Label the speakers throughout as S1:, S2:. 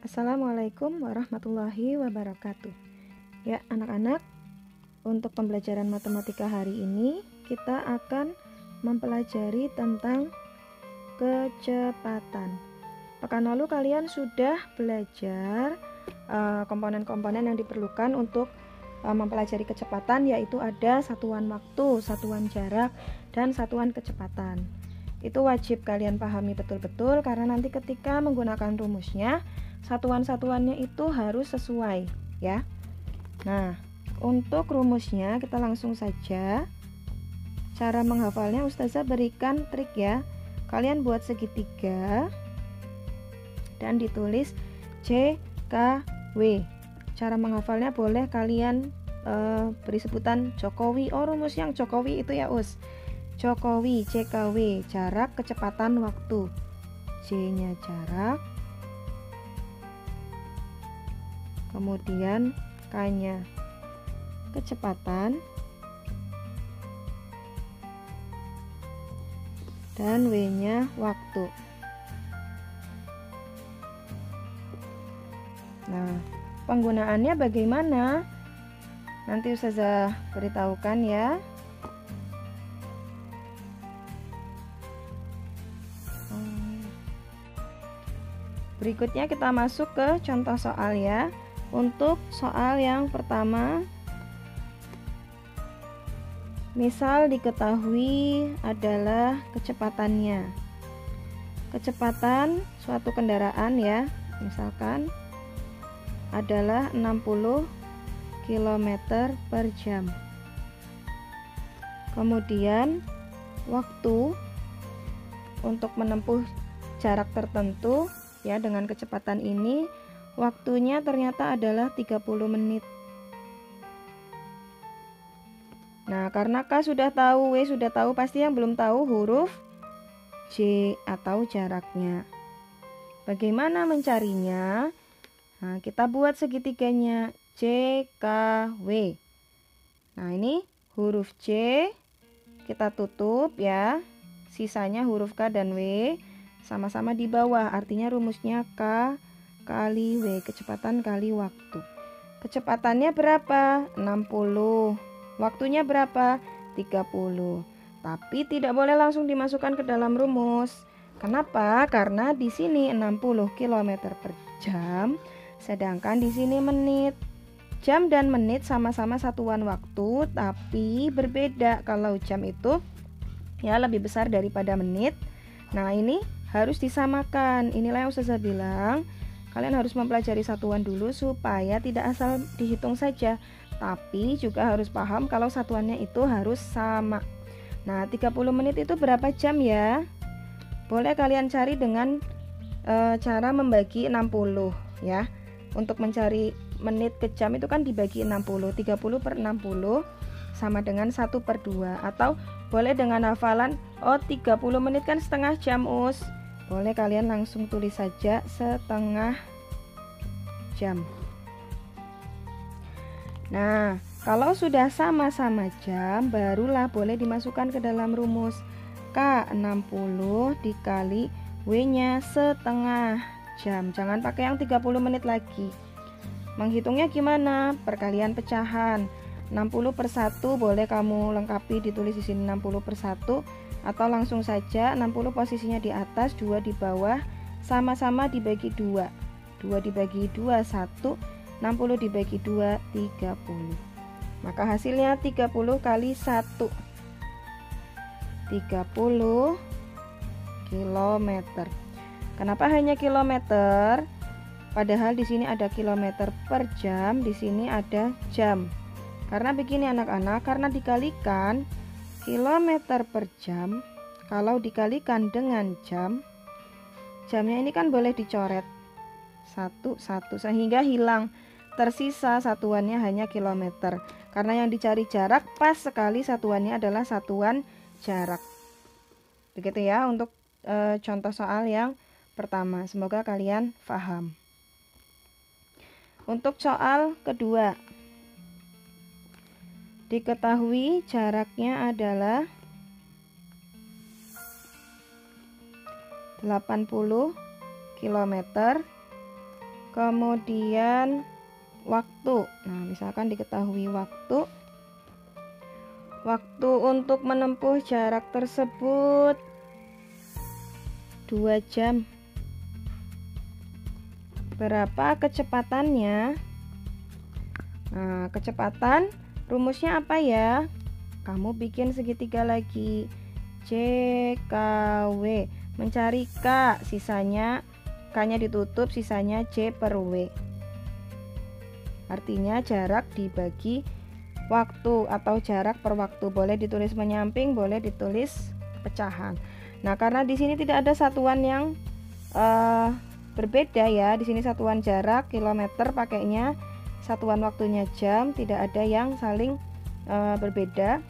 S1: Assalamualaikum warahmatullahi wabarakatuh. Ya, anak-anak, untuk pembelajaran matematika hari ini kita akan mempelajari tentang kecepatan. Pekan lalu kalian sudah belajar komponen-komponen yang diperlukan untuk mempelajari kecepatan, yaitu ada satuan waktu, satuan jarak, dan satuan kecepatan. Itu wajib kalian pahami betul-betul karena nanti ketika menggunakan rumusnya, satuan-satuannya itu harus sesuai ya. Nah, untuk rumusnya kita langsung saja. Cara menghafalnya Ustazah berikan trik ya. Kalian buat segitiga dan ditulis CKW. Cara menghafalnya boleh kalian beri sebutan Jokowi. Oh, rumus yang Jokowi itu ya Us. Jokowi, CKW, jarak, kecepatan, waktu. J-nya jarak, kemudian K-nya kecepatan, dan W-nya waktu. Nah, penggunaannya bagaimana? Nanti Ustazah beritahukan ya. Berikutnya kita masuk ke contoh soal ya. Untuk soal yang pertama, misal diketahui adalah kecepatannya. Kecepatan suatu kendaraan ya, misalkan adalah 60 km per jam. Kemudian waktu untuk menempuh jarak tertentu ya dengan kecepatan ini, waktunya ternyata adalah 30 menit. Nah, karena K sudah tahu, W sudah tahu, pasti yang belum tahu huruf J atau jaraknya. Bagaimana mencarinya? Nah, kita buat segitiganya J, K, W. Nah, ini huruf J kita tutup ya. Sisanya huruf K dan W sama-sama di bawah. Artinya rumusnya K kali W, kecepatan kali waktu. Kecepatannya berapa? 60. Waktunya berapa? 30. Tapi tidak boleh langsung dimasukkan ke dalam rumus. Kenapa? Karena di sini 60 km per jam, sedangkan di sini menit. Jam dan menit sama-sama satuan waktu, tapi berbeda. Kalau jam itu ya lebih besar daripada menit. Nah, ini harus disamakan. Inilah yang Ustazah bilang, kalian harus mempelajari satuan dulu supaya tidak asal dihitung saja, tapi juga harus paham kalau satuannya itu harus sama. Nah, 30 menit itu berapa jam ya? Boleh kalian cari dengan cara membagi 60 ya. Untuk mencari menit ke jam itu kan dibagi 60. 30 per 60 sama dengan 1/2. Atau boleh dengan hafalan, oh 30 menit kan setengah jam Us. Boleh kalian langsung tulis saja setengah jam. Nah, kalau sudah sama-sama jam, barulah boleh dimasukkan ke dalam rumus. K 60 dikali W-nya setengah jam. Jangan pakai yang 30 menit lagi. Menghitungnya gimana? Perkalian pecahan. 60 per 1 boleh kamu lengkapi ditulis di sini 60 per 1. Atau langsung saja 60 posisinya di atas, 2 di bawah, sama-sama dibagi 2. 2 dibagi 2, 1. 60 dibagi 2, 30. Maka hasilnya 30 kali 1. 30 km. Kenapa hanya kilometer? Padahal di sini ada kilometer per jam, di sini ada jam. Karena begini anak-anak, karena dikalikan kilometer per jam, kalau dikalikan dengan jam, jamnya ini kan boleh dicoret satu-satu sehingga hilang, tersisa satuannya hanya kilometer. Karena yang dicari jarak, pas sekali satuannya adalah satuan jarak. Begitu ya untuk contoh soal yang pertama. Semoga kalian paham. Untuk soal kedua, diketahui jaraknya adalah 80 km Kemudian waktu. Nah, misalkan diketahui waktu. Waktu untuk menempuh jarak tersebut 2 jam. Berapa kecepatannya? Nah, kecepatan rumusnya apa ya? Kamu bikin segitiga lagi. CKW. Mencari K, sisanya K-nya ditutup, sisanya C per W. Artinya jarak dibagi waktu atau jarak per waktu. Boleh ditulis menyamping, boleh ditulis pecahan. Nah, karena di sini tidak ada satuan yang berbeda ya. Di sini satuan jarak kilometer pakainya, satuan waktunya jam, tidak ada yang saling berbeda.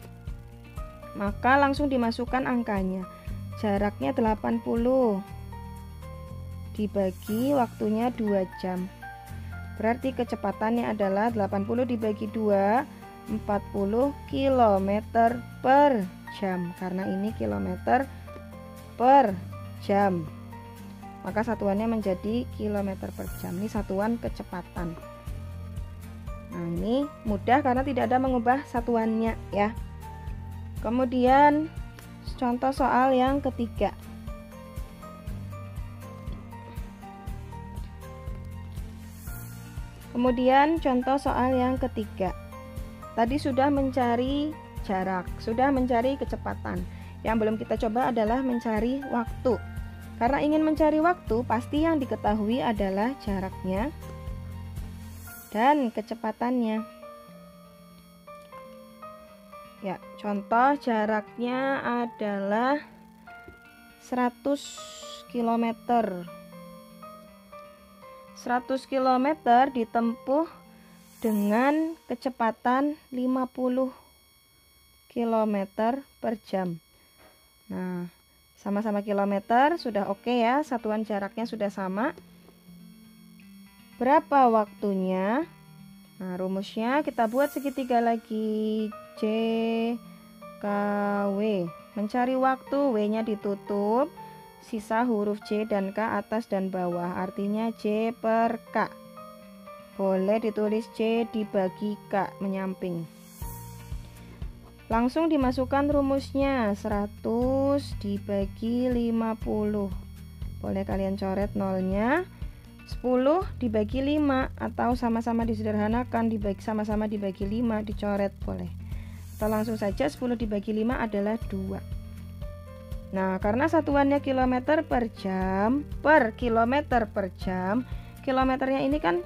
S1: Maka langsung dimasukkan angkanya. Jaraknya 80 dibagi waktunya 2 jam. Berarti kecepatannya adalah 80 dibagi 2, 40 km per jam. Karena ini kilometer per jam, maka satuannya menjadi kilometer per jam. Ini satuan kecepatan. Nah, ini mudah karena tidak ada mengubah satuannya ya. Kemudian contoh soal yang ketiga. Tadi sudah mencari jarak, sudah mencari kecepatan. Yang belum kita coba adalah mencari waktu. Karena ingin mencari waktu, pasti yang diketahui adalah jaraknya dan kecepatannya. Ya, contoh jaraknya adalah 100 km. 100 km ditempuh dengan kecepatan 50 km per jam. Nah, sama-sama kilometer sudah oke ya, satuan jaraknya sudah sama. Berapa waktunya? Nah, rumusnya kita buat segitiga lagi. CKW. Mencari waktu, W-nya ditutup, sisa huruf C dan K atas dan bawah, artinya C per K. Boleh ditulis C dibagi K menyamping. Langsung dimasukkan rumusnya, 100 dibagi 50. Boleh kalian coret nolnya. 10 dibagi 5 atau sama-sama disederhanakan, sama-sama dibagi 5, dicoret boleh. Atau langsung saja 10 dibagi 5 adalah 2. Nah, karena satuannya kilometer per jam, per kilometer per jam, kilometernya ini kan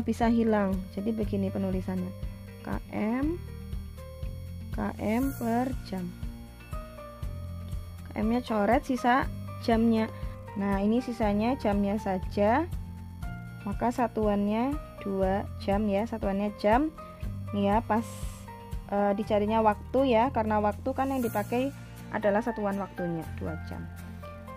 S1: bisa hilang. Jadi begini penulisannya, km per jam. km-nya coret, sisa jamnya. Nah, ini sisanya jamnya saja. Maka satuannya 2 jam ya, satuannya jam. Nih ya, pas dicarinya waktu ya, karena waktu kan yang dipakai adalah satuan waktunya 2 jam.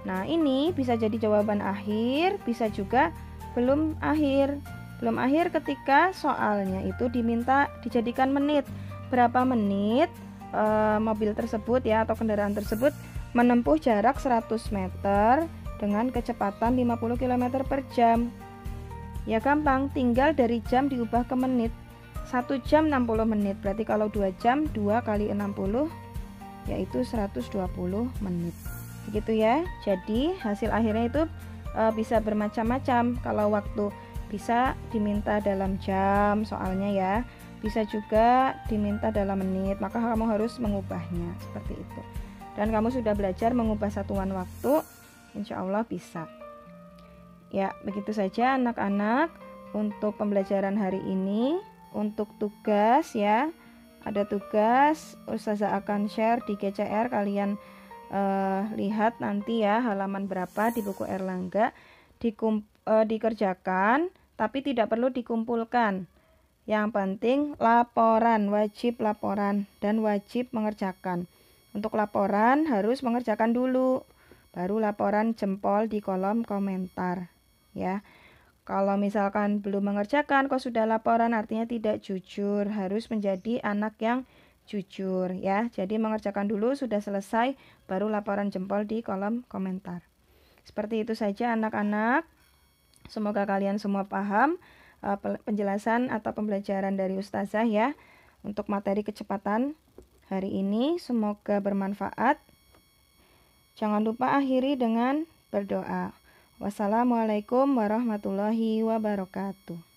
S1: Nah, ini bisa jadi jawaban akhir, bisa juga belum akhir. Belum akhir ketika soalnya itu diminta dijadikan menit. Berapa menit mobil tersebut ya atau kendaraan tersebut menempuh jarak 100 meter dengan kecepatan 50 km per jam. Ya gampang, tinggal dari jam diubah ke menit. 1 jam 60 menit. Berarti kalau 2 jam 2 kali 60 yaitu 120 menit. Begitu ya. Jadi hasil akhirnya itu bisa bermacam-macam. Kalau waktu bisa diminta dalam jam soalnya ya, bisa juga diminta dalam menit, maka kamu harus mengubahnya seperti itu. Dan kamu sudah belajar mengubah satuan waktu, insya Allah bisa. Ya, begitu saja anak-anak untuk pembelajaran hari ini. Untuk tugas ya, ada tugas Ustazah akan share di GCR, kalian lihat nanti ya halaman berapa di buku Erlangga, dikerjakan tapi tidak perlu dikumpulkan. Yang penting laporan, wajib laporan dan wajib mengerjakan. Untuk laporan harus mengerjakan dulu, baru laporan jempol di kolom komentar ya. Kalau misalkan belum mengerjakan kok sudah laporan, artinya tidak jujur. Harus menjadi anak yang jujur ya. Jadi mengerjakan dulu, sudah selesai baru laporan jempol di kolom komentar. Seperti itu saja anak-anak. Semoga kalian semua paham penjelasan atau pembelajaran dari Ustazah ya untuk materi kecepatan hari ini. Semoga bermanfaat. Jangan lupa akhiri dengan berdoa. Wassalamualaikum warahmatullahi wabarakatuh.